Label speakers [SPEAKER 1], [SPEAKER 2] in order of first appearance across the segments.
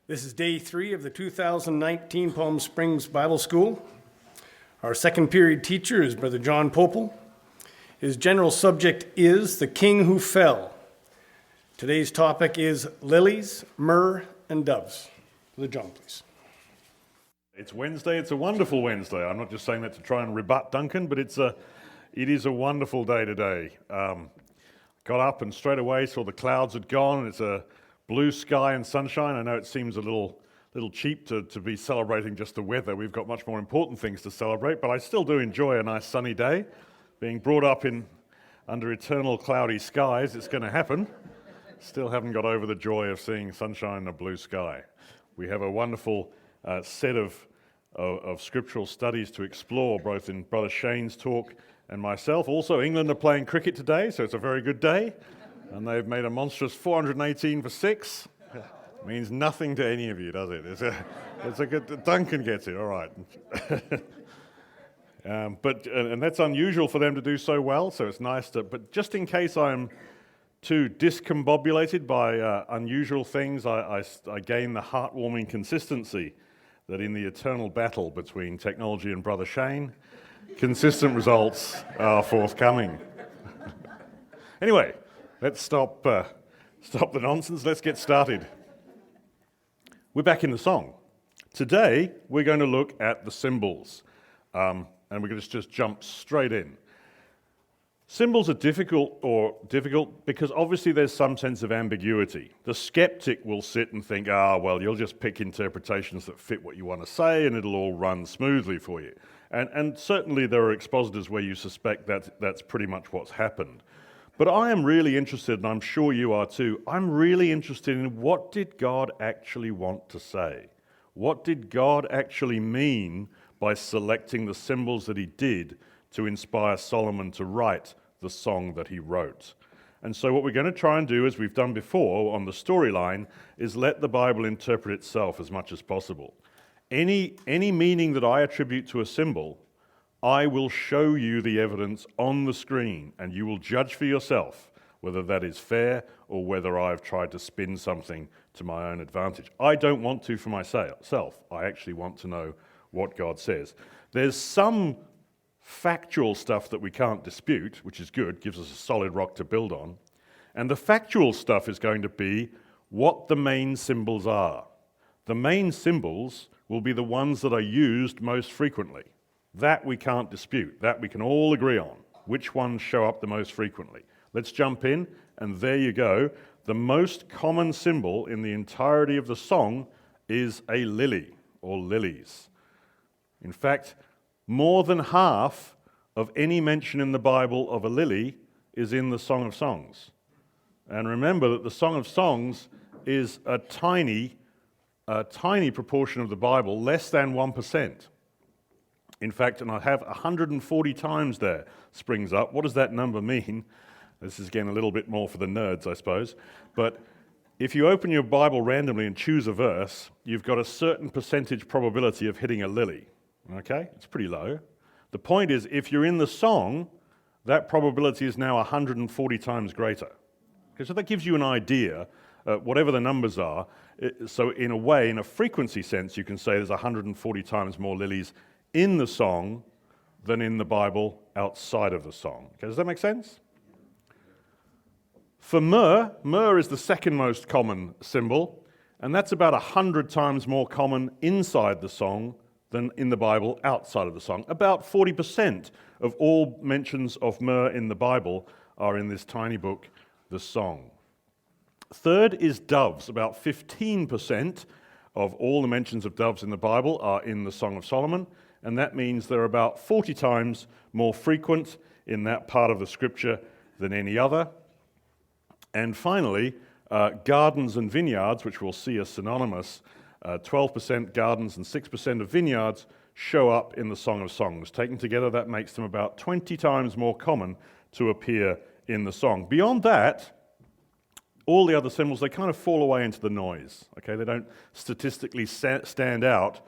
[SPEAKER 1] This is day 3 of the 2019 Palm Springs Bible School. Our second period teacher is Brother John Pople. His general subject is the King Who Fell. Today's topic is lilies, myrrh, and doves. Brother John, please.
[SPEAKER 2] It's Wednesday. It's a wonderful Wednesday. I'm not just saying that to try and rebut Duncan, but it is a wonderful day today. Got up and straight away saw the clouds had gone, and it's a blue sky and sunshine. I know it seems a little cheap to be celebrating just the weather. We've got much more important things to celebrate, but I still do enjoy a nice sunny day. Being brought up under eternal cloudy skies, it's going to happen. Still haven't got over the joy of seeing sunshine and a blue sky. We have a wonderful set of scriptural studies to explore, both in Brother Shane's talk and myself. Also, England are playing cricket today, so it's a very good day. And they've made a monstrous 418 for 6. Means nothing to any of you, does it? It's a good. Duncan gets it, all right. And that's unusual for them to do so well, so it's nice to. But just in case I'm too discombobulated by unusual things, I gain the heartwarming consistency that in the eternal battle between technology and Brother Shane, consistent results are forthcoming. Anyway. Let's stop the nonsense. Let's get started. We're back in the song. Today, we're going to look at the symbols, and we're going to just jump straight in. Symbols are difficult because obviously there's some sense of ambiguity. The skeptic will sit and think, well, you'll just pick interpretations that fit what you want to say, and it'll all run smoothly for you. And certainly there are expositors where you suspect that that's pretty much what's happened. But I am really interested, and I'm sure you are too, I'm really interested in what did God actually want to say? What did God actually mean by selecting the symbols that he did to inspire Solomon to write the song that he wrote? And so what we're going to try and do, as we've done before on the storyline, is let the Bible interpret itself as much as possible. Any meaning that I attribute to a symbol, I will show you the evidence on the screen, and you will judge for yourself whether that is fair or whether I've tried to spin something to my own advantage. I don't want to for myself. I actually want to know what God says. There's some factual stuff that we can't dispute, which is good, gives us a solid rock to build on. And the factual stuff is going to be what the main symbols are. The main symbols will be the ones that are used most frequently. That we can't dispute. That we can all agree on. Which ones show up the most frequently? Let's jump in, and there you go. The most common symbol in the entirety of the song is a lily, or lilies. In fact, more than half of any mention in the Bible of a lily is in the Song of Songs. And remember that the Song of Songs is a tiny proportion of the Bible, less than 1%. In fact, and I have 140 times there springs up. What does that number mean? This is again a little bit more for the nerds, I suppose. But if you open your Bible randomly and choose a verse, you've got a certain percentage probability of hitting a lily. Okay? It's pretty low. The point is, if you're in the song, that probability is now 140 times greater. Okay, so that gives you an idea, whatever the numbers are. So in a way, in a frequency sense, you can say there's 140 times more lilies in the song than in the Bible outside of the song. Okay, does that make sense? For myrrh is the second most common symbol, and that's about 100 times more common inside the song than in the Bible outside of the song. About 40% of all mentions of myrrh in the Bible are in this tiny book, the song. Third is doves. About 15% of all the mentions of doves in the Bible are in the Song of Solomon, and that means they're about 40 times more frequent in that part of the scripture than any other. And finally, gardens and vineyards, which we'll see as synonymous, 12% gardens and 6% of vineyards show up in the Song of Songs. Taken together, that makes them about 20 times more common to appear in the song. Beyond that, all the other symbols, they kind of fall away into the noise. Okay, they don't statistically stand out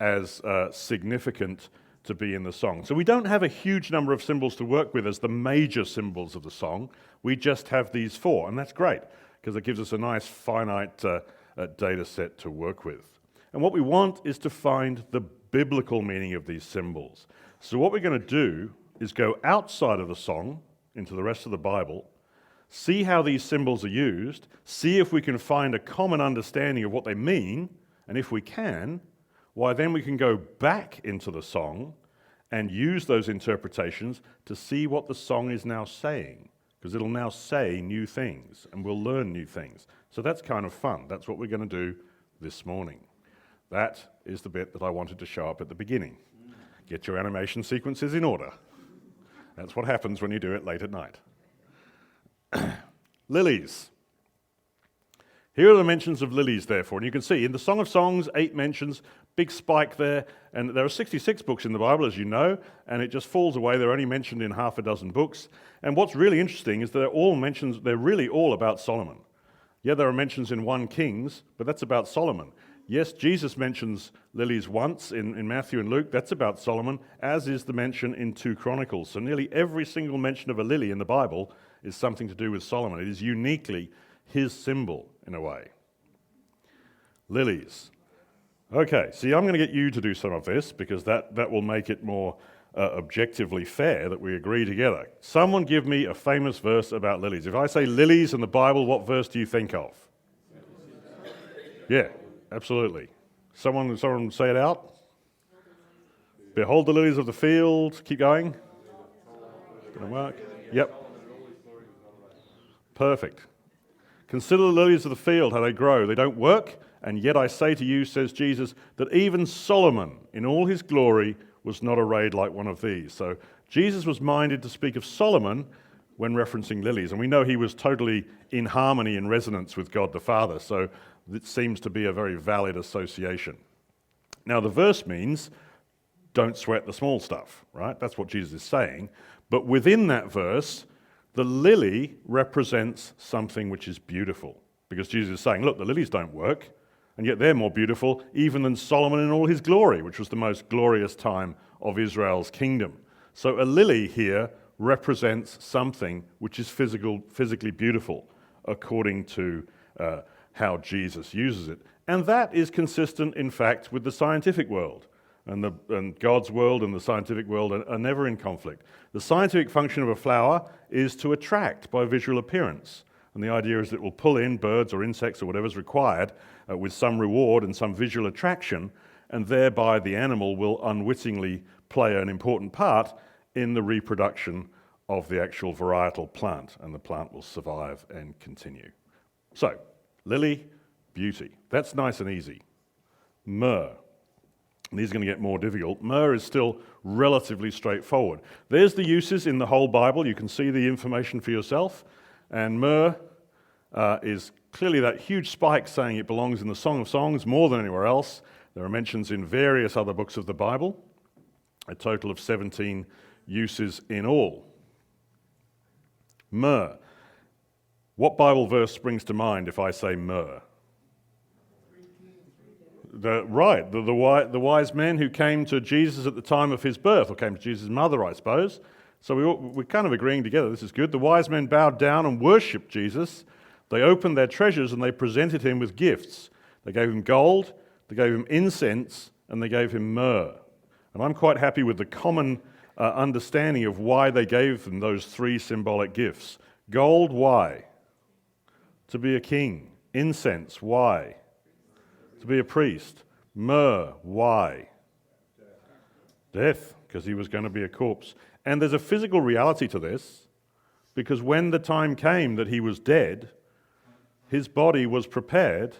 [SPEAKER 2] as significant to be in the song. So we don't have a huge number of symbols to work with as the major symbols of the song. We just have these 4, and that's great because it gives us a nice finite data set to work with. And what we want is to find the biblical meaning of these symbols. So what we're going to do is go outside of the song into the rest of the Bible, see how these symbols are used, see if we can find a common understanding of what they mean, and if we can, why then we can go back into the song and use those interpretations to see what the song is now saying, because it'll now say new things, and we'll learn new things. So that's kind of fun. That's what we're going to do this morning. That is the bit that I wanted to show up at the beginning. Get your animation sequences in order. That's what happens when you do it late at night. Lilies. Here are the mentions of lilies, therefore. And you can see in the Song of Songs, 8 mentions, big spike there. And there are 66 books in the Bible, as you know, and it just falls away. They're only mentioned in half a dozen books. And what's really interesting is they're really all about Solomon. Yeah, there are mentions in 1 Kings, but that's about Solomon. Yes, Jesus mentions lilies once in Matthew and Luke. That's about Solomon, as is the mention in 2 Chronicles. So nearly every single mention of a lily in the Bible is something to do with Solomon. It is uniquely his symbol, in a way. Lilies. Okay, see, I'm going to get you to do some of this because that will make it more objectively fair that we agree together. Someone give me a famous verse about lilies. If I say lilies in the Bible, what verse do you think of? Yeah, absolutely. Someone say it out. Behold the lilies of the field. Keep going. Gonna work. Yep. Perfect. Consider the lilies of the field, how they grow. They don't work, and yet I say to you, says Jesus, that even Solomon, in all his glory, was not arrayed like one of these. So Jesus was minded to speak of Solomon when referencing lilies, and we know he was totally in harmony and resonance with God the Father, so it seems to be a very valid association. Now, the verse means, don't sweat the small stuff, right? That's what Jesus is saying. But within that verse, the lily represents something which is beautiful, because Jesus is saying, look, the lilies don't work, and yet they're more beautiful even than Solomon in all his glory, which was the most glorious time of Israel's kingdom. So a lily here represents something which is physically beautiful, according to how Jesus uses it. And that is consistent, in fact, with the scientific world. And God's world and the scientific world are never in conflict. The scientific function of a flower is to attract by visual appearance. And the idea is that it will pull in birds or insects or whatever's required with some reward and some visual attraction, and thereby the animal will unwittingly play an important part in the reproduction of the actual varietal plant, and the plant will survive and continue. So, lily, beauty. That's nice and easy. Myrrh. These are going to get more difficult. Myrrh is still relatively straightforward. There's the uses in the whole Bible. You can see the information for yourself. And myrrh is clearly that huge spike saying it belongs in the Song of Songs more than anywhere else. There are mentions in various other books of the Bible, a total of 17 uses in all. Myrrh. What Bible verse springs to mind if I say myrrh? The wise men who came to Jesus at the time of his birth, or came to Jesus' mother, I suppose. So we're kind of agreeing together. This is good. The wise men bowed down and worshipped Jesus. They opened their treasures and they presented him with gifts. They gave him gold, they gave him incense, and they gave him myrrh. And I'm quite happy with the common understanding of why they gave them those 3 symbolic gifts. Gold, why? To be a king. Incense, why? To be a priest. Myrrh, why? Death, because he was going to be a corpse. And there's a physical reality to this, because when the time came that he was dead, his body was prepared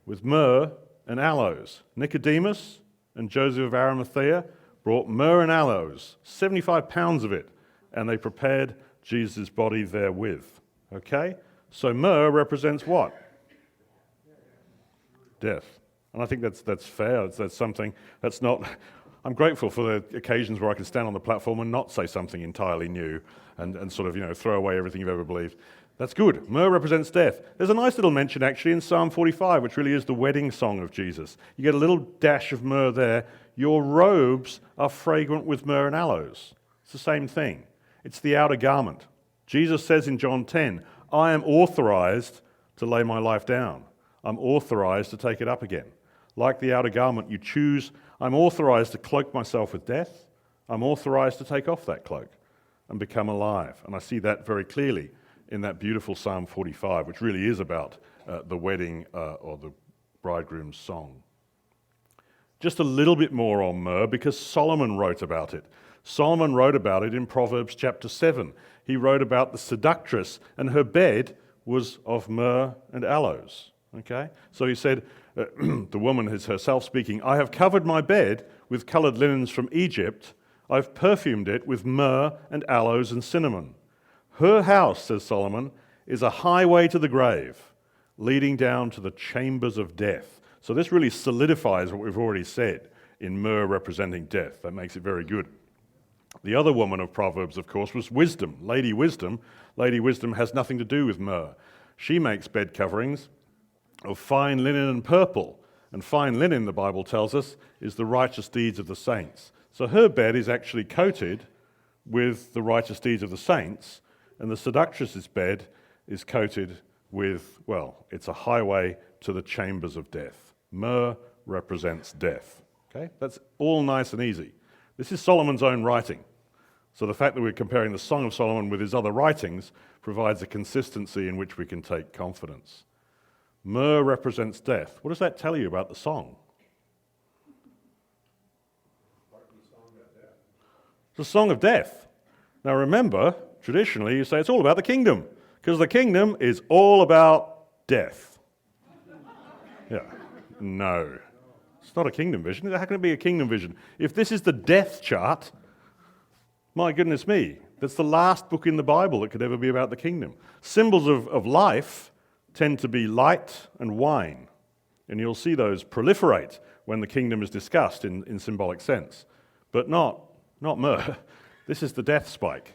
[SPEAKER 2] with myrrh and aloes. Nicodemus and Joseph of Arimathea brought myrrh and aloes, 75 pounds of it, and they prepared Jesus' body therewith. Okay? So myrrh represents what? Death. And I think that's fair. That's something that's not... I'm grateful for the occasions where I can stand on the platform and not say something entirely new and sort of, throw away everything you've ever believed. That's good. Myrrh represents death. There's a nice little mention actually in Psalm 45, which really is the wedding song of Jesus. You get a little dash of myrrh there. Your robes are fragrant with myrrh and aloes. It's the same thing. It's the outer garment. Jesus says in John 10, I am authorized to lay my life down. I'm authorized to take it up again. Like the outer garment, you choose, I'm authorized to cloak myself with death. I'm authorized to take off that cloak and become alive. And I see that very clearly in that beautiful Psalm 45, which really is about the wedding or the bridegroom's song. Just a little bit more on myrrh, because Solomon wrote about it. Solomon wrote about it in Proverbs chapter 7. He wrote about the seductress, and her bed was of myrrh and aloes. Okay? So he said, the woman is herself speaking, I have covered my bed with colored linens from Egypt. I've perfumed it with myrrh and aloes and cinnamon. Her house, says Solomon, is a highway to the grave, leading down to the chambers of death. So this really solidifies what we've already said in myrrh representing death. That makes it very good. The other woman of Proverbs, of course, was Wisdom, Lady Wisdom. Lady Wisdom has nothing to do with myrrh. She makes bed coverings of fine linen and purple. And fine linen, the Bible tells us, is the righteous deeds of the saints. So her bed is actually coated with the righteous deeds of the saints, and the seductress's bed is coated with, well, it's a highway to the chambers of death. Myrrh represents death. Okay? That's all nice and easy. This is Solomon's own writing. So the fact that we're comparing the Song of Solomon with his other writings provides a consistency in which we can take confidence. Myrrh represents death. What does that tell you about the song? It's a song of death. Now remember, traditionally you say it's all about the kingdom, because the kingdom is all about death. Yeah. No. It's not a kingdom vision. How can it be a kingdom vision? If this is the death chart, my goodness me, that's the last book in the Bible that could ever be about the kingdom. Symbols of life tend to be light and wine, and you'll see those proliferate when the kingdom is discussed in symbolic sense, but not myrrh. This is the death spike,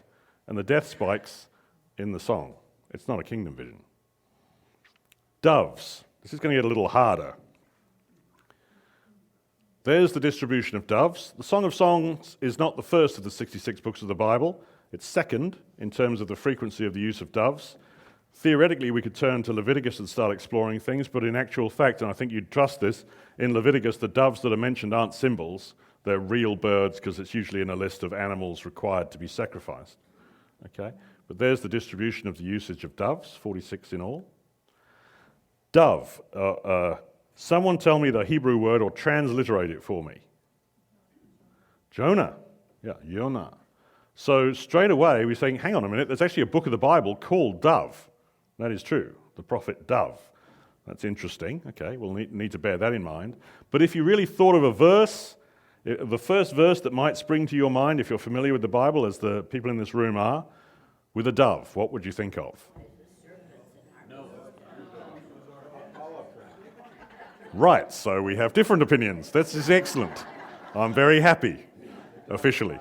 [SPEAKER 2] and the death spike's in the song. It's not a kingdom vision. Doves. This is going to get a little harder. There's the distribution of doves. The Song of Songs is not the first of the 66 books of the Bible. It's second in terms of the frequency of the use of doves. Theoretically, we could turn to Leviticus and start exploring things, but in actual fact, and I think you'd trust this, in Leviticus, the doves that are mentioned aren't symbols. They're real birds, because it's usually in a list of animals required to be sacrificed. Okay? But there's the distribution of the usage of doves, 46 in all. Dove. Someone tell me the Hebrew word or transliterate it for me. Jonah. Yeah, Jonah. So straight away we're saying, hang on a minute, there's actually a book of the Bible called Dove. That is true, the prophet Dove. That's interesting. Okay, we'll need to bear that in mind. But if you really thought of a verse, the first verse that might spring to your mind, if you're familiar with the Bible, as the people in this room are, with a dove, what would you think of? Right, so we have different opinions. This is excellent. I'm very happy, officially.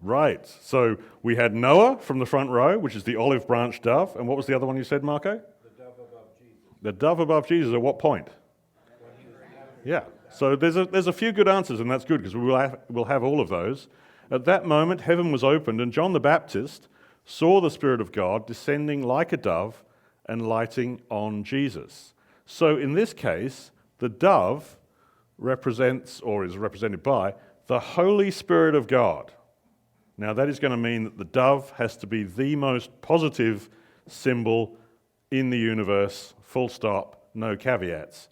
[SPEAKER 2] Right, so we had Noah from the front row, which is the olive branch dove. And what was the other one you said, Marco?
[SPEAKER 3] The dove above Jesus.
[SPEAKER 2] The dove above Jesus, at what point? Yeah, so there's a few good answers, and that's good, because we'll have all of those. At that moment, heaven was opened, and John the Baptist saw the Spirit of God descending like a dove and lighting on Jesus. So in this case, the dove represents, or is represented by, the Holy Spirit of God. Now that is going to mean that the dove has to be the most positive symbol in the universe, full stop, no caveats.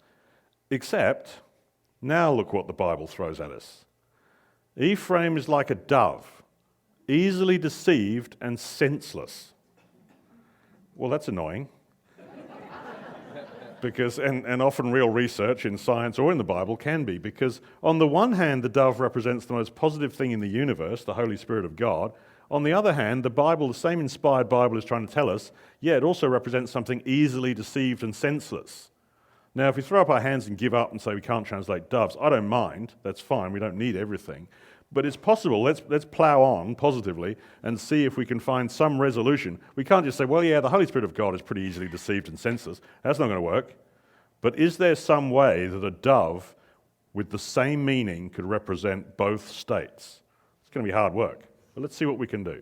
[SPEAKER 2] Except, now look what the Bible throws at us. Ephraim is like a dove, easily deceived and senseless. Well, that's annoying. Because, and often real research in science or in the Bible can be, because on the one hand, the dove represents the most positive thing in the universe, the Holy Spirit of God. On the other hand, the Bible, the same inspired Bible, is trying to tell us, yeah, it also represents something easily deceived and senseless. Now, if we throw up our hands and give up and say we can't translate doves, I don't mind. That's fine. We don't need everything. But it's possible. Let's plow on positively and see if we can find some resolution. We can't just say, well, yeah, the Holy Spirit of God is pretty easily deceived and senseless. That's not going to work. But is there some way that a dove with the same meaning could represent both states? It's going to be hard work. But let's see what we can do.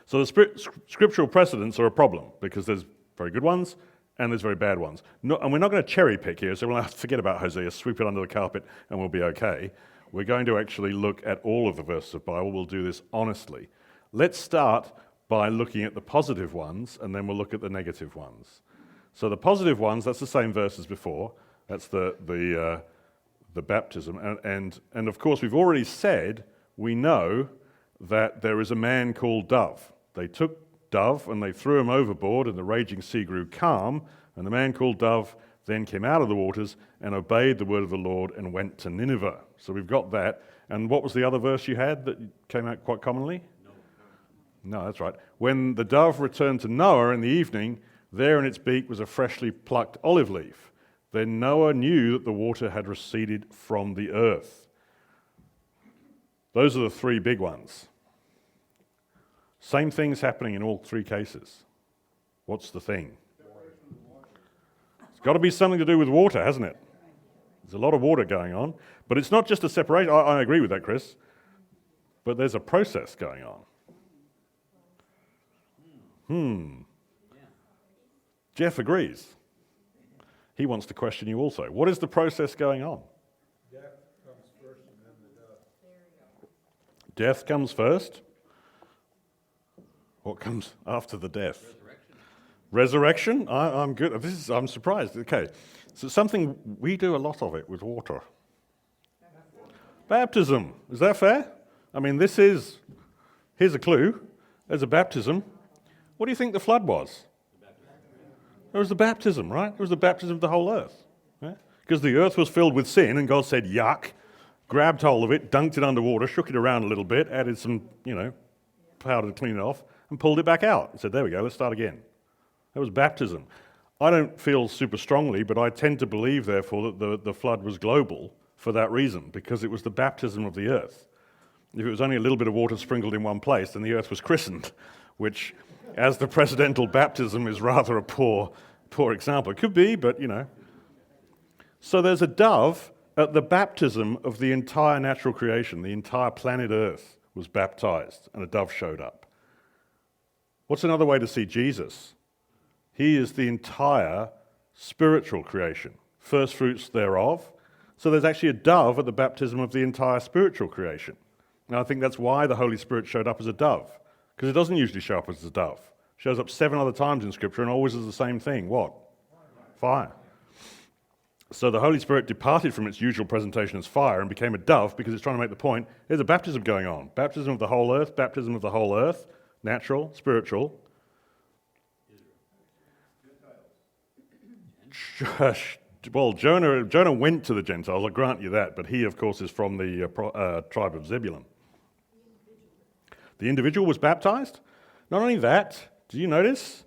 [SPEAKER 2] So the scriptural precedents are a problem, because there's very good ones, and there's very bad ones. And we're not going to cherry pick here, so we'll have to forget about Hosea, sweep it under the carpet, and we'll be okay. We're going to actually look at all of the verses of the Bible. We'll do this honestly. Let's start by looking at the positive ones, and then we'll look at the negative ones. So the positive ones, that's the same verse as before. That's the baptism. And of course, we've already said, we know that there is a man called Dove. They took Dove and they threw him overboard, and the raging sea grew calm, and the man called Dove then came out of the waters and obeyed the word of the Lord and went to Nineveh. So we've got that. And what was the other verse you had that came out quite commonly? No, that's right. When the dove returned to Noah in the evening, there in its beak was a freshly plucked olive leaf. Then Noah knew that the water had receded from the earth. Those are the three big ones. Same thing's happening in all three cases. What's the thing? It's got to be something to do with water, hasn't it? There's a lot of water going on. But it's not just a separation. I agree with that, Chris. But there's a process going on. Jeff agrees. He wants to question you also. What is the process going on?
[SPEAKER 3] Death comes first and then the dove.
[SPEAKER 2] Death comes first. What comes after the death? Resurrection? I'm good. I'm surprised. Okay. So something, we do a lot of it with water. Baptism. Is that fair? I mean, here's a clue. There's a baptism. What do you think the flood was? It was the baptism, right? It was the baptism of the whole earth. Because the earth was filled with sin, and God said, yuck, grabbed hold of it, dunked it underwater, shook it around a little bit, added some, powder to clean it off, and pulled it back out. And said, there we go, let's start again. That was baptism. I don't feel super strongly, but I tend to believe, therefore, that the flood was global for that reason, because it was the baptism of the earth. If it was only a little bit of water sprinkled in one place, then the earth was christened, which, as the precedental baptism, is rather a poor example. It could be, but, So there's a dove at the baptism of the entire natural creation. The entire planet Earth was baptized, and a dove showed up. What's another way to see Jesus? He is the entire spiritual creation, first fruits thereof. So there's actually a dove at the baptism of the entire spiritual creation. And I think that's why the Holy Spirit showed up as a dove, because it doesn't usually show up as a dove. It shows up 7 other times in Scripture and always as the same thing. What? Fire. So the Holy Spirit departed from its usual presentation as fire and became a dove because it's trying to make the point, there's a baptism going on. Baptism of the whole earth, natural, spiritual. Well, Jonah went to the Gentiles, I'll grant you that, but he, of course, is from the tribe of Zebulun. The individual was baptized. Not only that, do you notice?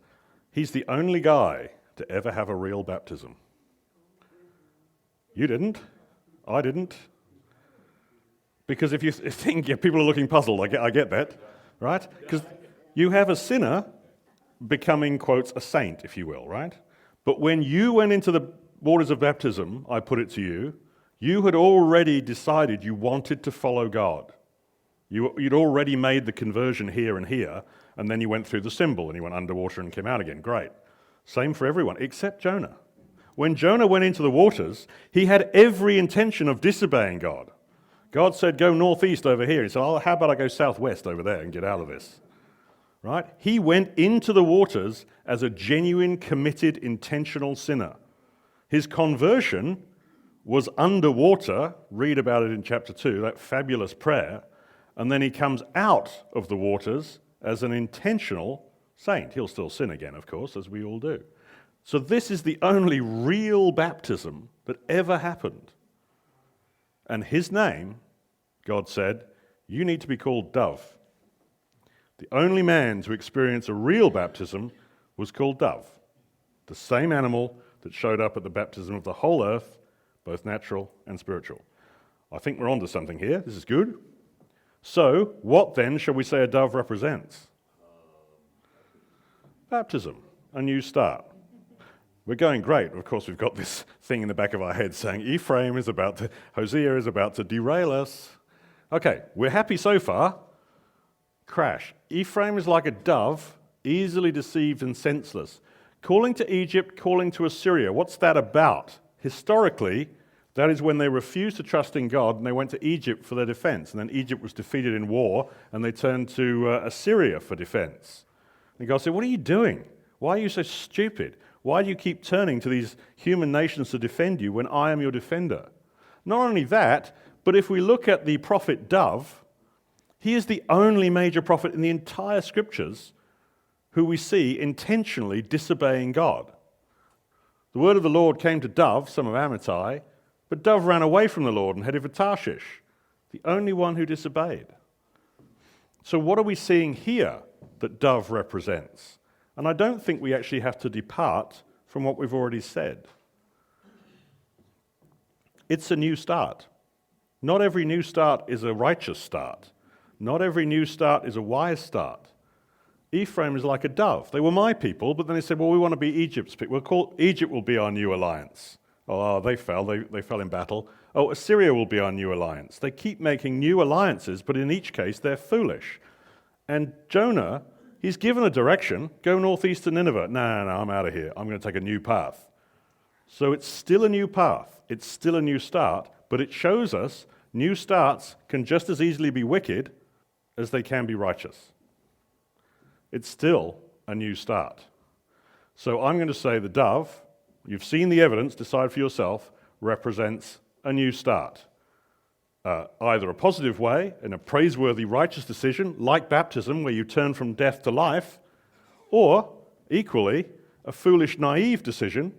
[SPEAKER 2] He's the only guy to ever have a real baptism. You didn't. I didn't. Because if you think people are looking puzzled, I get that, right? Because you have a sinner becoming, quotes, a saint, if you will, right? But when you went into the waters of baptism, I put it to you, you had already decided you wanted to follow God. You'd already made the conversion here, and then you went through the symbol, and you went underwater and came out again. Great. Same for everyone, except Jonah. When Jonah went into the waters, he had every intention of disobeying God. God said, go northeast over here. He said, oh, how about I go southwest over there and get out of this? Right? He went into the waters as a genuine, committed, intentional sinner. His conversion was underwater. Read about it in chapter 2, that fabulous prayer. And then he comes out of the waters as an intentional saint. He'll still sin again, of course, as we all do. So this is the only real baptism that ever happened. And his name, God said, you need to be called Dove. The only man to experience a real baptism was called Dove, the same animal that showed up at the baptism of the whole earth, both natural and spiritual. I think we're onto something here. This is good. So, what then shall we say a dove represents? Baptism, a new start. We're going great. Of course, we've got this thing in the back of our head saying Hosea is about to derail us. Okay, we're happy so far. Crash. Ephraim is like a dove, easily deceived and senseless. Calling to Egypt, calling to Assyria. What's that about? Historically, that is when they refused to trust in God and they went to Egypt for their defense. And then Egypt was defeated in war and they turned to Assyria for defense. And God said, what are you doing? Why are you so stupid? Why do you keep turning to these human nations to defend you when I am your defender? Not only that, but if we look at the prophet Dove, he is the only major prophet in the entire scriptures who we see intentionally disobeying God. The word of the Lord came to Dove, son of Amittai, but Dove ran away from the Lord and headed for Tarshish, the only one who disobeyed. So what are we seeing here that Dove represents? And I don't think we actually have to depart from what we've already said. It's a new start. Not every new start is a righteous start. Not every new start is a wise start. Ephraim is like a dove. They were my people, but then they said, well, we want to be Egypt's people. Egypt will be our new alliance. Oh, they fell. They fell in battle. Oh, Assyria will be our new alliance. They keep making new alliances, but in each case, they're foolish. And Jonah, he's given a direction. Go northeast to Nineveh. No, I'm out of here. I'm going to take a new path. So it's still a new path. It's still a new start, but it shows us new starts can just as easily be wicked as they can be righteous. It's still a new start. So I'm going to say the dove, you've seen the evidence, decide for yourself, represents a new start. Either a positive way, in a praiseworthy, righteous decision, like baptism, where you turn from death to life, or, equally, a foolish, naive decision,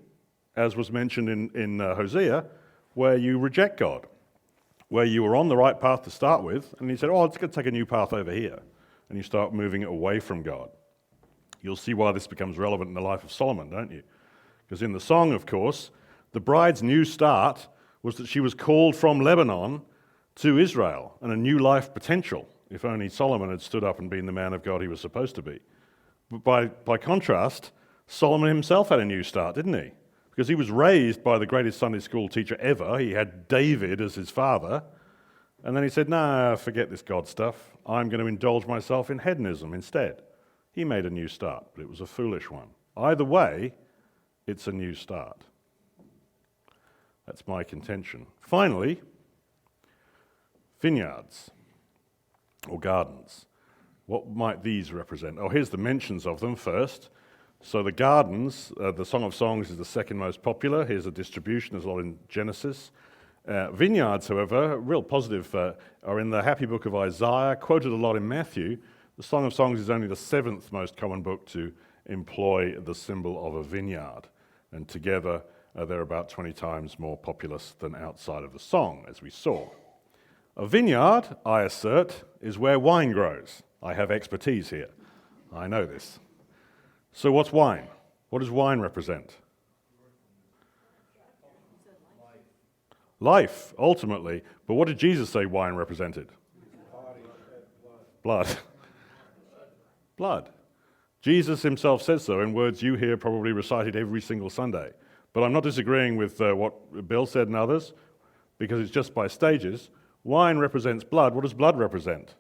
[SPEAKER 2] as was mentioned in Hosea, where you reject God, where you were on the right path to start with, and you said, it's going to take a new path over here. And you start moving it away from God. You'll see why this becomes relevant in the life of Solomon, don't you? Because in the song, of course, the bride's new start was that she was called from Lebanon to Israel and a new life potential, if only Solomon had stood up and been the man of God he was supposed to be. But by contrast, Solomon himself had a new start, didn't he? Because he was raised by the greatest Sunday school teacher ever. He had David as his father. And then he said, forget this God stuff. I'm going to indulge myself in hedonism instead. He made a new start, but it was a foolish one. Either way, it's a new start. That's my contention. Finally, vineyards or gardens. What might these represent? Here's the mentions of them first. So the gardens, the Song of Songs is the second most popular. Here's a distribution. There's a lot in Genesis. Vineyards, however, real positive, are in the happy book of Isaiah, quoted a lot in Matthew. The Song of Songs is only the seventh most common book to employ the symbol of a vineyard. And together, they're about 20 times more populous than outside of the song, as we saw. A vineyard, I assert, is where wine grows. I have expertise here. I know this. So what's wine? What does wine represent? Life, ultimately. But what did Jesus say wine represented? Blood. Blood. Jesus himself says so in words you hear probably recited every single Sunday. But I'm not disagreeing with what Bill said and others, because it's just by stages. Wine represents blood. What does blood represent?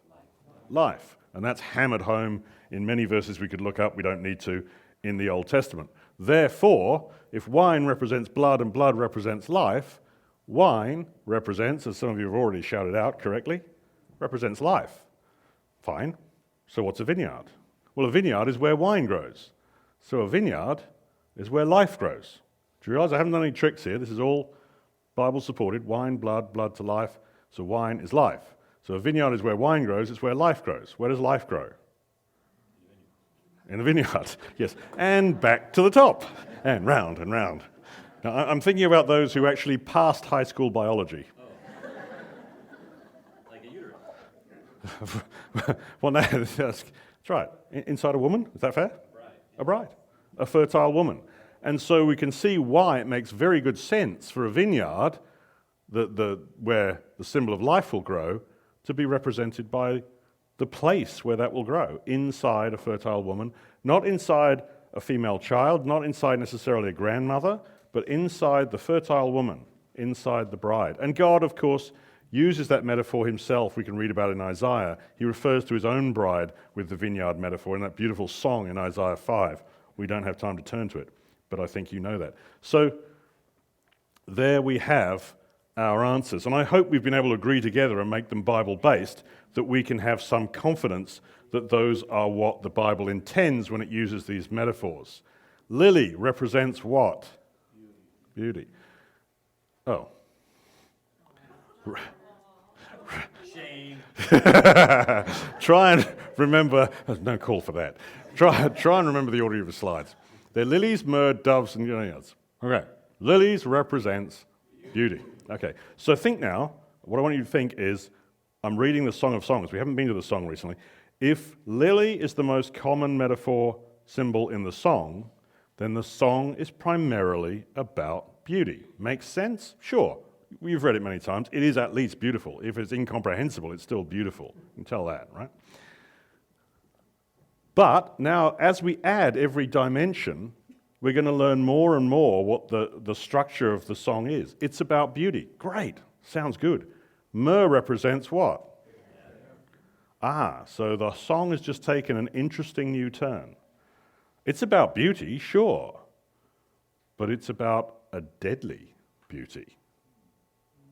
[SPEAKER 2] Life. And that's hammered home in many verses we could look up. We don't need to in the Old Testament. Therefore, if wine represents blood and blood represents life, wine represents, as some of you have already shouted out correctly, represents life. Fine. So what's a vineyard? Well, a vineyard is where wine grows. So a vineyard is where life grows. Do you realize I haven't done any tricks here? This is all Bible supported. Wine, blood, blood to life. So wine is life. So a vineyard is where wine grows. It's where life grows. Where does life grow? In the vineyard. Yes. And back to the top. And round and round. Now, I'm thinking about those who actually passed high school biology.
[SPEAKER 4] Like a uterus.
[SPEAKER 2] Well, no, that's right. Inside a woman, is that fair?
[SPEAKER 4] Bride.
[SPEAKER 2] A bride. A fertile woman. And so we can see why it makes very good sense for a vineyard, where the symbol of life will grow, to be represented by the place where that will grow, inside a fertile woman, not inside a female child, not inside necessarily a grandmother, but inside the fertile woman, inside the bride. And God, of course, uses that metaphor himself. We can read about it in Isaiah. He refers to his own bride with the vineyard metaphor in that beautiful song in Isaiah 5. We don't have time to turn to it, but I think you know that. So there we have our answers. And I hope we've been able to agree together and make them Bible-based, that we can have some confidence that those are what the Bible intends when it uses these metaphors. Lily represents what? Beauty. Oh.
[SPEAKER 4] Shame.
[SPEAKER 2] Try and remember, there's no call for that. Try and remember the order of the slides. They're lilies, myrrh, doves, and others. Okay. Lilies represents beauty. Okay. So think now, what I want you to think is, I'm reading the Song of Songs. We haven't been to the song recently. If lily is the most common metaphor symbol in the song, then the song is primarily about beauty. Makes sense? Sure. You've read it many times. It is at least beautiful. If it's incomprehensible, it's still beautiful. You can tell that, right? But now, as we add every dimension, we're going to learn more and more what the structure of the song is. It's about beauty. Great. Sounds good. Myrrh represents what? So the song has just taken an interesting new turn. It's about beauty, sure, but it's about a deadly beauty,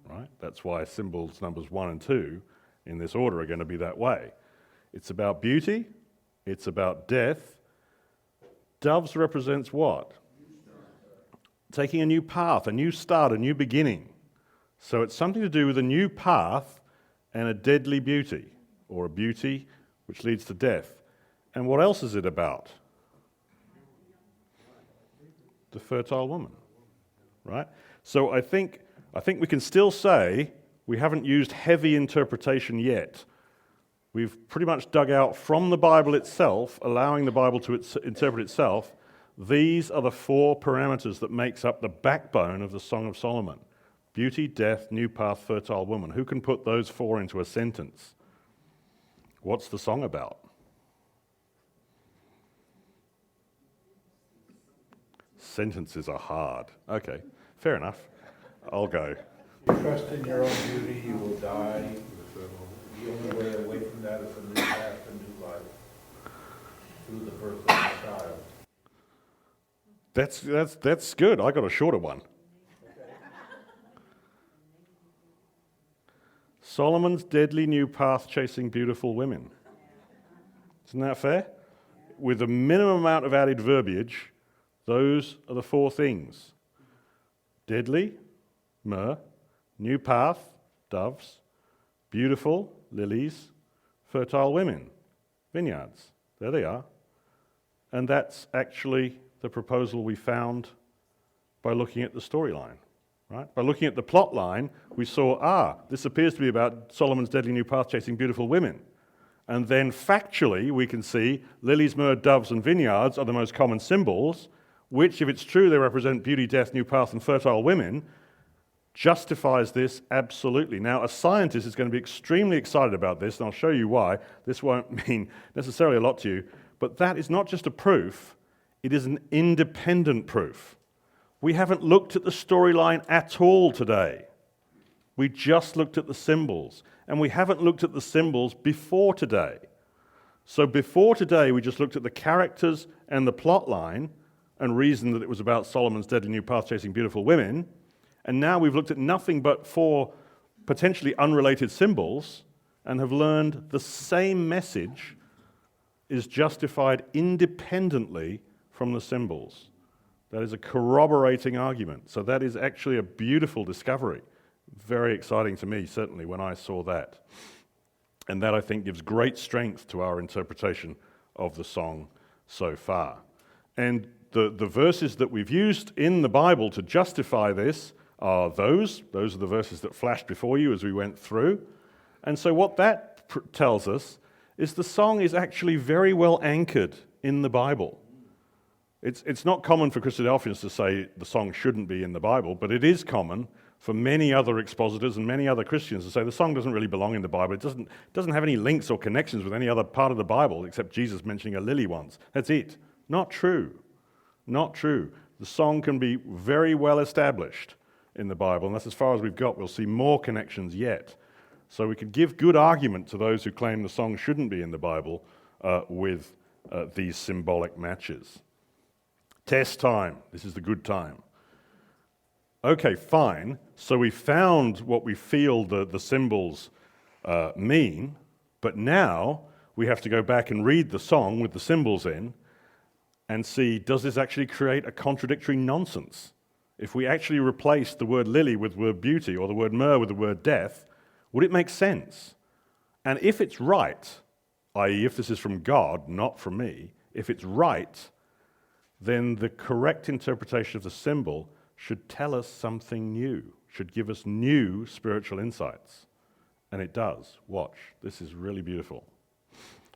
[SPEAKER 2] right? That's why symbols numbers 1 and 2 in this order are going to be that way. It's about beauty, it's about death. Doves represents what? Taking a new path, a new start, a new beginning. So it's something to do with a new path and a deadly beauty, or a beauty which leads to death. And what else is it about? The fertile woman, right? So I think we can still say we haven't used heavy interpretation yet. We've pretty much dug out from the Bible itself, allowing the Bible to interpret itself. These are the 4 parameters that makes up the backbone of the Song of Solomon. Beauty, death, new path, fertile woman. Who can put those 4 into a sentence? What's the song about? Sentences are hard. Okay, fair enough. I'll go.
[SPEAKER 3] If you trust in your own beauty, you will die. The only way away from that is a new path, a new life, through the birth of a child.
[SPEAKER 2] That's good. I got a shorter one. Solomon's deadly new path chasing beautiful women. Isn't that fair? With a minimum amount of added verbiage, those are the 4 things. Deadly, myrrh, new path, doves, beautiful, lilies, fertile women, vineyards. There they are. And that's actually the proposal we found by looking at the storyline. Right? By looking at the plot line, we saw, this appears to be about Solomon's deadly new path chasing beautiful women. And then factually, we can see lilies, myrrh, doves, and vineyards are the most common symbols, which, if it's true they represent beauty, death, new path, and fertile women, justifies this absolutely. Now, a scientist is going to be extremely excited about this, and I'll show you why. This won't mean necessarily a lot to you, but that is not just a proof, it is an independent proof. We haven't looked at the storyline at all today. We just looked at the symbols, and we haven't looked at the symbols before today. So before today, we just looked at the characters and the plot line and reasoned that it was about Solomon's deadly new path chasing beautiful women, and now we've looked at nothing but 4 potentially unrelated symbols and have learned the same message is justified independently from the symbols. That is a corroborating argument. So that is actually a beautiful discovery. Very exciting to me, certainly, when I saw that. And that, I think, gives great strength to our interpretation of the song so far. And the verses that we've used in the Bible to justify this are those. Those are the verses that flashed before you as we went through. And so what that tells us is the song is actually very well anchored in the Bible. It's not common for Christadelphians to say the song shouldn't be in the Bible, but it is common for many other expositors and many other Christians to say the song doesn't really belong in the Bible. It doesn't have any links or connections with any other part of the Bible except Jesus mentioning a lily once. That's it. Not true. Not true. The song can be very well established in the Bible, and that's as far as we've got. We'll see more connections yet. So we could give good argument to those who claim the song shouldn't be in the Bible with these symbolic matches. Test time. This is the good time. Okay, fine. So we found what we feel the symbols mean, but now we have to go back and read the song with the symbols in and see, does this actually create a contradictory nonsense? If we actually replace the word lily with the word beauty or the word myrrh with the word death, would it make sense? And if it's right, i.e. if this is from God, not from me, if it's right, then the correct interpretation of the symbol should tell us something new, should give us new spiritual insights. And it does. Watch. This is really beautiful.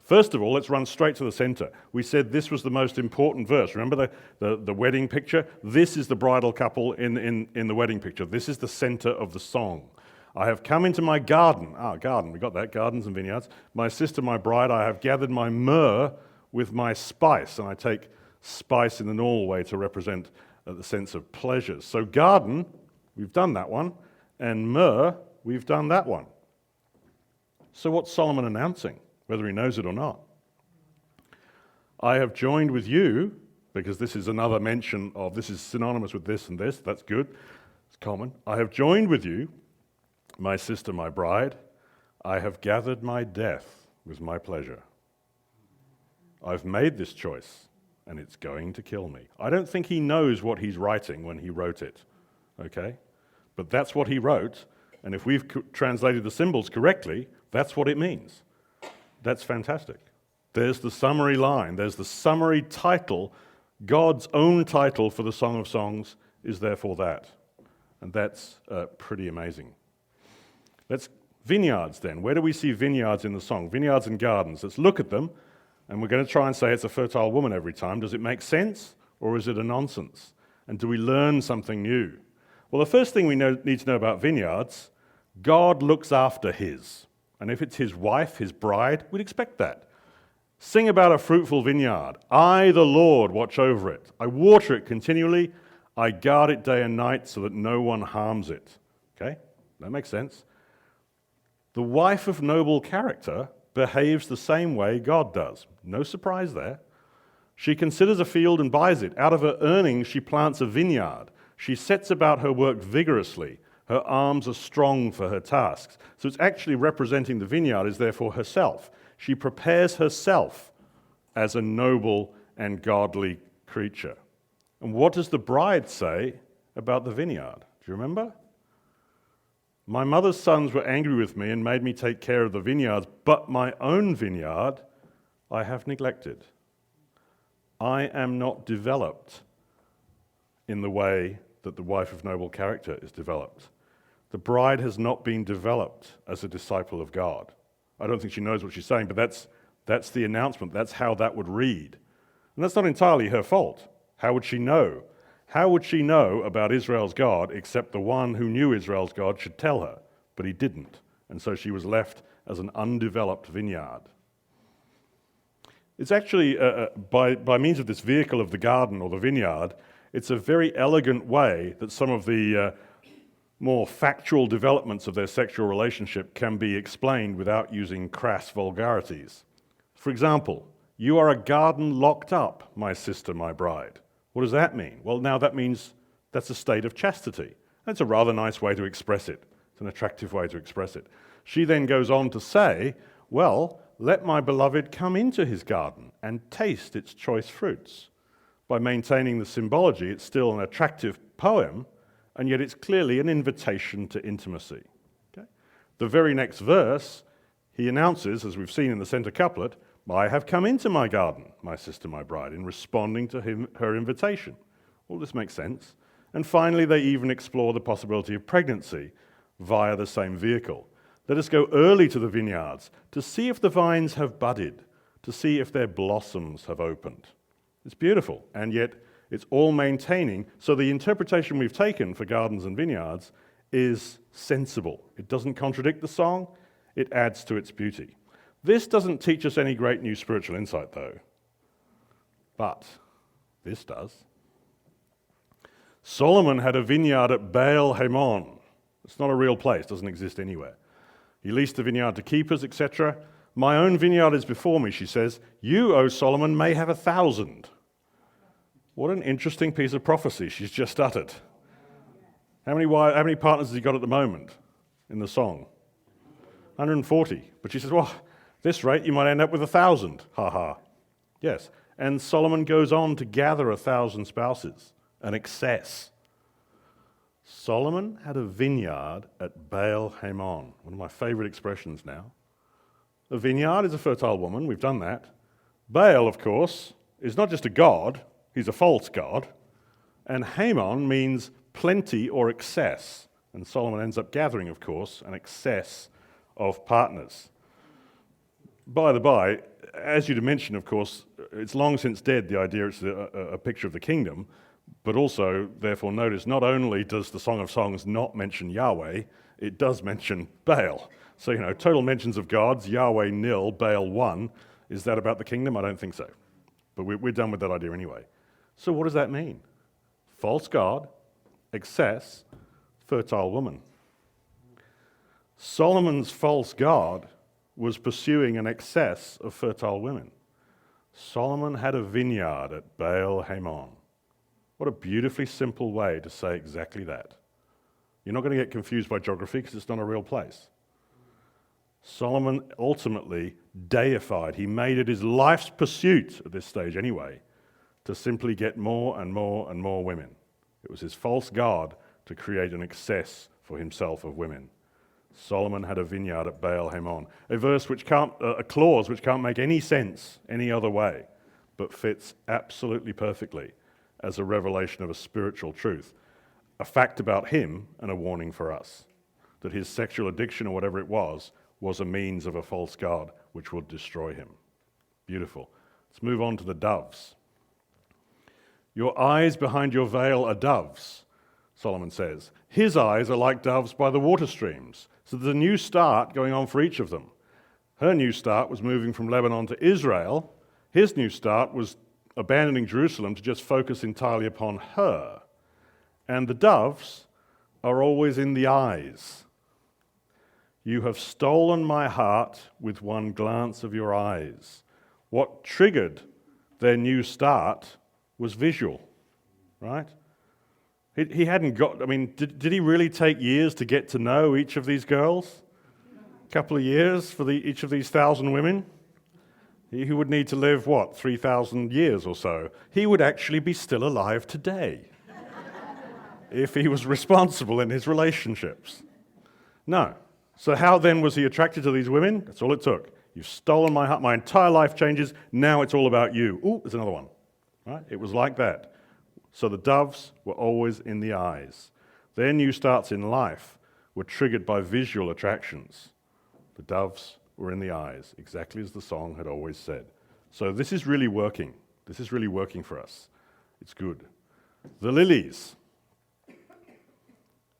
[SPEAKER 2] First of all, let's run straight to the center. We said this was the most important verse. Remember the wedding picture? This is the bridal couple in the wedding picture. This is the center of the song. I have come into my garden. Garden, we got that, gardens and vineyards. My sister, my bride, I have gathered my myrrh with my spice. And I take spice in the normal way to represent the sense of pleasures. So garden, we've done that one. And myrrh, we've done that one. So what's Solomon announcing, whether he knows it or not? I have joined with you, because this is another mention of, this is synonymous with this and this, that's good, it's common. I have joined with you, my sister, my bride. I have gathered my death with my pleasure. I've made this choice, and it's going to kill me. I don't think he knows what he's writing when he wrote it, okay? But that's what he wrote, and if we've translated the symbols correctly, that's what it means. That's fantastic. There's the summary line. There's the summary title. God's own title for the Song of Songs is therefore that. And that's pretty amazing. Vineyards then. Where do we see vineyards in the song? Vineyards and gardens. Let's look at them. And we're going to try and say it's a fertile woman every time. Does it make sense? Or is it a nonsense? And do we learn something new? Well, the first thing we need to know about vineyards, God looks after his. And if it's his wife, his bride, we'd expect that. Sing about a fruitful vineyard. I, the Lord, watch over it. I water it continually. I guard it day and night so that no one harms it. Okay? That makes sense. The wife of noble character behaves the same way God does. No surprise there. She considers a field and buys it. Out of her earnings, she plants a vineyard. She sets about her work vigorously. Her arms are strong for her tasks. So it's actually representing the vineyard is therefore herself. She prepares herself as a noble and godly creature. And what does the bride say about the vineyard? Do you remember? My mother's sons were angry with me and made me take care of the vineyards, but my own vineyard I have neglected. I am not developed in the way that the wife of noble character is developed. The bride has not been developed as a disciple of God. I don't think she knows what she's saying, but that's the announcement. That's how that would read. And that's not entirely her fault. How would she know? How would she know about Israel's God except the one who knew Israel's God should tell her? But he didn't. And so she was left as an undeveloped vineyard. It's actually, by means of this vehicle of the garden or the vineyard, it's a very elegant way that some of the more factual developments of their sexual relationship can be explained without using crass vulgarities. For example, you are a garden locked up, my sister, my bride. What does that mean? Well, now that means that's a state of chastity. That's a rather nice way to express it. It's an attractive way to express it. She then goes on to say, well, let my beloved come into his garden and taste its choice fruits. By maintaining the symbology, it's still an attractive poem, and yet it's clearly an invitation to intimacy. Okay? The very next verse, he announces, as we've seen in the center couplet, I have come into my garden, my sister, my bride, in responding to her invitation. Well, this makes sense. And finally, they even explore the possibility of pregnancy via the same vehicle. Let us go early to the vineyards to see if the vines have budded, to see if their blossoms have opened. It's beautiful, and yet it's all maintaining. So the interpretation we've taken for gardens and vineyards is sensible. It doesn't contradict the song, it adds to its beauty. This doesn't teach us any great new spiritual insight, though. But this does. Solomon had a vineyard at Baal Hamon. It's not a real place, doesn't exist anywhere. He leased the vineyard to keepers, etc. My own vineyard is before me, she says. You, O Solomon, may have 1,000. What an interesting piece of prophecy she's just uttered. How many partners has he got at the moment in the song? 140. But she says, well, at this rate, you might end up with 1,000. Ha ha. Yes. And Solomon goes on to gather 1,000 spouses, an excess. Solomon had a vineyard at Baal Hamon, one of my favorite expressions now. A vineyard is a fertile woman, we've done that. Baal, of course, is not just a god, he's a false god. And Hamon means plenty or excess. And Solomon ends up gathering, of course, an excess of partners. By the by, as you'd mentioned, of course, it's long since dead, the idea it's a picture of the kingdom, but also, therefore, notice not only does the Song of Songs not mention Yahweh, it does mention Baal. So, total mentions of gods, Yahweh nil, Baal 1. Is that about the kingdom? I don't think so. But we're done with that idea anyway. So what does that mean? False god, excess, fertile woman. Solomon's false god was pursuing an excess of fertile women. Solomon had a vineyard at Baal Hamon. What a beautifully simple way to say exactly that. You're not going to get confused by geography because it's not a real place. Solomon ultimately deified. He made it his life's pursuit, at this stage anyway, to simply get more and more and more women. It was his false god to create an excess for himself of women. Solomon had a vineyard at Baal Hamon, a clause which can't make any sense any other way, but fits absolutely perfectly as a revelation of a spiritual truth, a fact about him and a warning for us, that his sexual addiction or whatever it was a means of a false god which would destroy him. Beautiful. Let's move on to the doves. Your eyes behind your veil are doves, Solomon says. His eyes are like doves by the water streams. So there's a new start going on for each of them. Her new start was moving from Lebanon to Israel. His new start was abandoning Jerusalem to just focus entirely upon her. And the doves are always in the eyes. You have stolen my heart with one glance of your eyes. What triggered their new start was visual, right? He hadn't got, did he really take years to get to know each of these girls? A couple of years for each of these 1,000 women? He would need to live, 3,000 years or so? He would actually be still alive today if he was responsible in his relationships. No. So how then was he attracted to these women? That's all it took. You've stolen my heart. My entire life changes. Now it's all about you. Ooh, there's another one. Right? It was like that. So the doves were always in the eyes. Their new starts in life were triggered by visual attractions. The doves were in the eyes, exactly as the song had always said. So this is really working. This is really working for us. It's good. The lilies.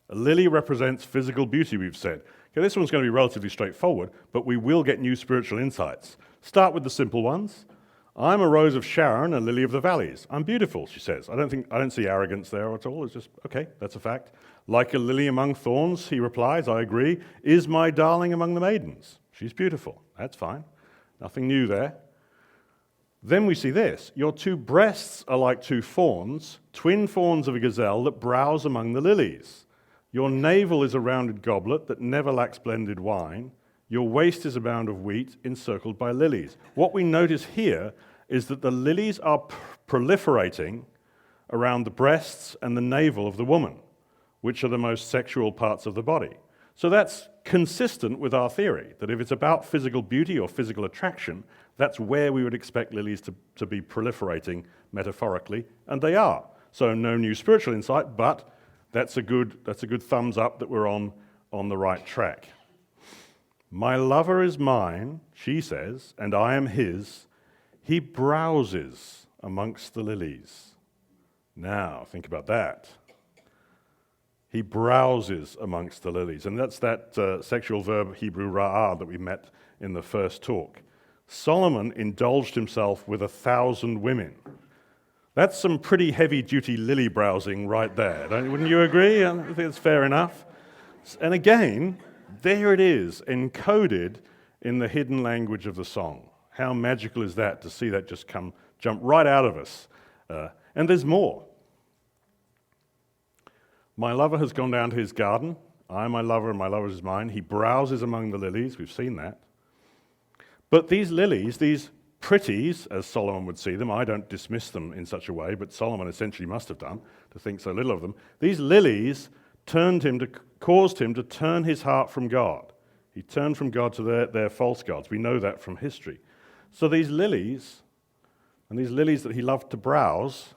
[SPEAKER 2] A lily represents physical beauty, we've said. Okay, this one's going to be relatively straightforward, but we will get new spiritual insights. Start with the simple ones. I'm a rose of Sharon, a lily of the valleys. I'm beautiful, she says. I don't see arrogance there at all. It's just, okay, that's a fact. Like a lily among thorns, he replies, I agree. Is my darling among the maidens? She's beautiful. That's fine. Nothing new there. Then we see this. Your two breasts are like two fawns, twin fawns of a gazelle that browse among the lilies. Your navel is a rounded goblet that never lacks blended wine. Your waist is a mound of wheat encircled by lilies. What we notice here is that the lilies are proliferating around the breasts and the navel of the woman, which are the most sexual parts of the body. So that's consistent with our theory, that if it's about physical beauty or physical attraction, that's where we would expect lilies to be proliferating metaphorically, and they are. So no new spiritual insight, but that's a good thumbs up that we're on the right track. My lover is mine, she says, and I am his. He browses amongst the lilies. Now, think about that. He browses amongst the lilies. And that's that sexual verb Hebrew ra'ah that we met in the first talk. Solomon indulged himself with 1,000 women. That's some pretty heavy-duty lily browsing right there. Wouldn't you agree? I think it's fair enough. And again, there it is, encoded in the hidden language of the song. How magical is that to see that just jump right out of us? And there's more. My lover has gone down to his garden. I am my lover and my lover is mine. He browses among the lilies. We've seen that. But these lilies, these pretties, as Solomon would see them, I don't dismiss them in such a way, but Solomon essentially must have done to think so little of them. These lilies caused him to turn his heart from God. He turned from God to their false gods. We know that from history. So these lilies, and these lilies that he loved to browse,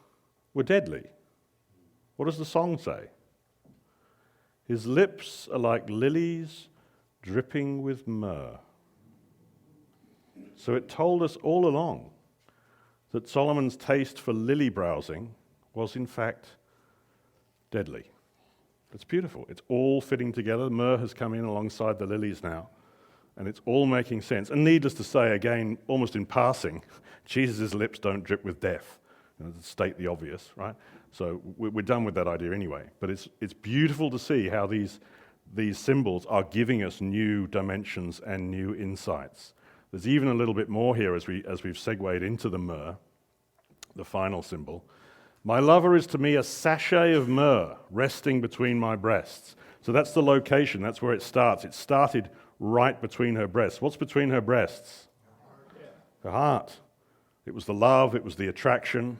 [SPEAKER 2] were deadly. What does the song say? His lips are like lilies dripping with myrrh. So it told us all along that Solomon's taste for lily browsing was in fact deadly. It's beautiful. It's all fitting together. Myrrh has come in alongside the lilies now, and it's all making sense. And needless to say, again, almost in passing, Jesus' lips don't drip with death. To state the obvious, right? So we're done with that idea anyway. But it's beautiful to see how these symbols are giving us new dimensions and new insights. There's even a little bit more here as we've segued into the myrrh, the final symbol. My lover is to me a sachet of myrrh resting between my breasts. So that's the location. That's where it starts. It started right between her breasts. What's between her breasts? Her heart. It was the love. It was the attraction.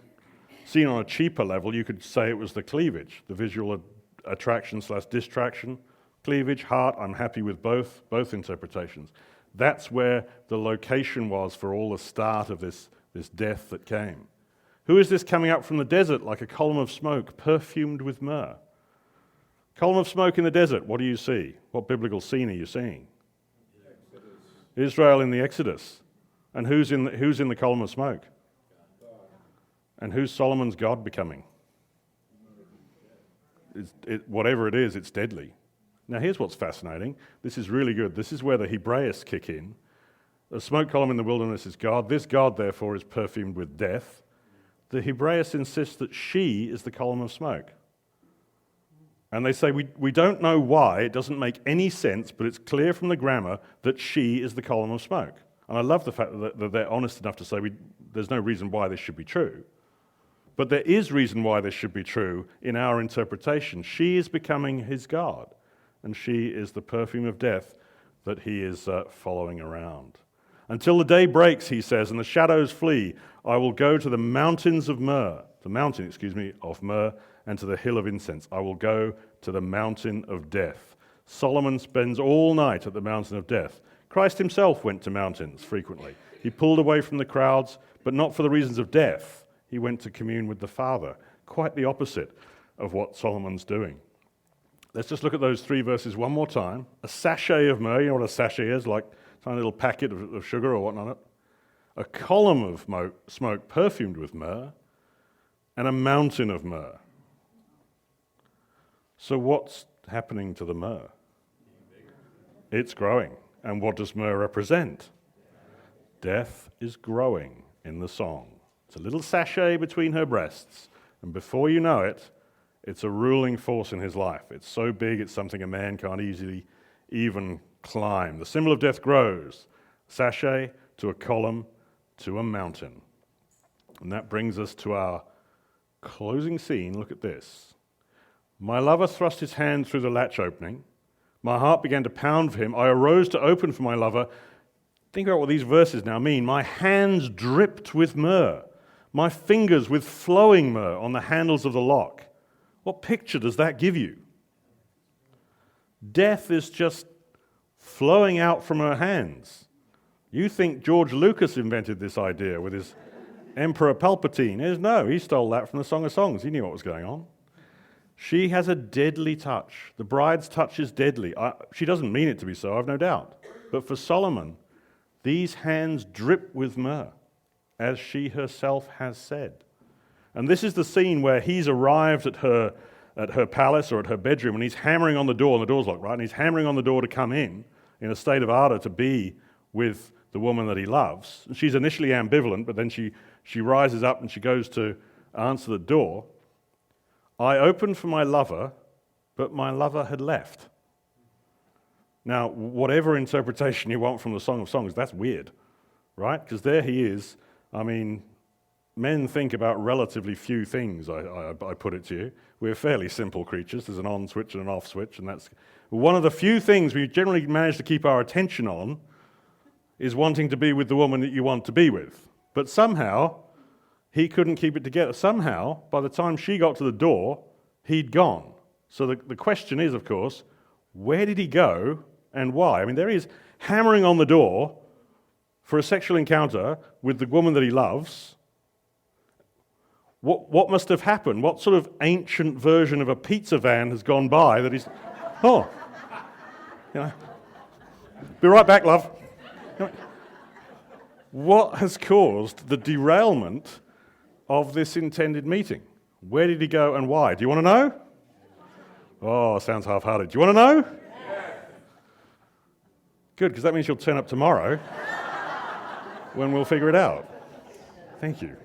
[SPEAKER 2] Seen on a cheaper level, you could say it was the cleavage, the visual attraction/distraction. Cleavage, heart, I'm happy with both interpretations. That's where the location was for all the start of this death that came. Who is this coming up from the desert like a column of smoke perfumed with myrrh? Column of smoke in the desert, what do you see? What biblical scene are you seeing? Israel in the Exodus. And who's in the column of smoke? And who's Solomon's God becoming? Whatever it is, it's deadly. Now here's what's fascinating. This is really good. This is where the Hebraists kick in. A smoke column in the wilderness is God. This God, therefore, is perfumed with death. The Hebraists insist that she is the column of smoke. And they say, we don't know why, it doesn't make any sense, but it's clear from the grammar that she is the column of smoke. And I love the fact that they're honest enough to say there's no reason why this should be true. But there is reason why this should be true in our interpretation. She is becoming his God, and she is the perfume of death that he is following around. Until the day breaks, he says, and the shadows flee, I will go to the mountains of Myrrh, of Myrrh, and to the hill of incense. I will go to the mountain of death. Solomon spends all night at the mountain of death. Christ himself went to mountains frequently. He pulled away from the crowds, but not for the reasons of death. He went to commune with the Father. Quite the opposite of what Solomon's doing. Let's just look at those 3 verses one more time. A sachet of myrrh, you know what a sachet is, like a tiny little packet of sugar or whatnot. A column of smoke perfumed with myrrh, and a mountain of myrrh. So what's happening to the myrrh? It's growing. And what does myrrh represent? Death is growing in the song. It's a little sachet between her breasts, and before you know it, it's a ruling force in his life. It's so big, it's something a man can't easily even climb. The symbol of death grows, sachet to a column to a mountain. And that brings us to our closing scene. Look at this. My lover thrust his hand through the latch opening. My heart began to pound for him. I arose to open for my lover. Think about what these verses now mean. My hands dripped with myrrh. My fingers with flowing myrrh on the handles of the lock. What picture does that give you? Death is just flowing out from her hands. You think George Lucas invented this idea with his Emperor Palpatine? No, he stole that from the Song of Songs. He knew what was going on. She has a deadly touch. The bride's touch is deadly. She doesn't mean it to be so, I've no doubt. But for Solomon, these hands drip with myrrh, as she herself has said. And this is the scene where he's arrived at her palace or at her bedroom, and he's hammering on the door, and the door's locked, right? And he's hammering on the door to come in a state of ardor to be with the woman that he loves. And she's initially ambivalent, but then she rises up and she goes to answer the door. I opened for my lover, but my lover had left. Now, whatever interpretation you want from the Song of Songs, that's weird, right? Because there he is. I mean, men think about relatively few things, I put it to you. We're fairly simple creatures. There's an on switch and an off switch, and that's one of the few things we generally manage to keep our attention on is wanting to be with the woman that you want to be with. But somehow, he couldn't keep it together. Somehow, by the time she got to the door, he'd gone. So the question is, of course, where did he go and why? I mean, there he is hammering on the door for a sexual encounter with the woman that he loves. What must have happened? What sort of ancient version of a pizza van has gone by that he's, oh, be right back, love. What has caused the derailment of this intended meeting? Where did he go and why? Do you want to know? Oh, sounds half-hearted. Do you want to know? Good, because that means you'll turn up tomorrow when we'll figure it out. Thank you.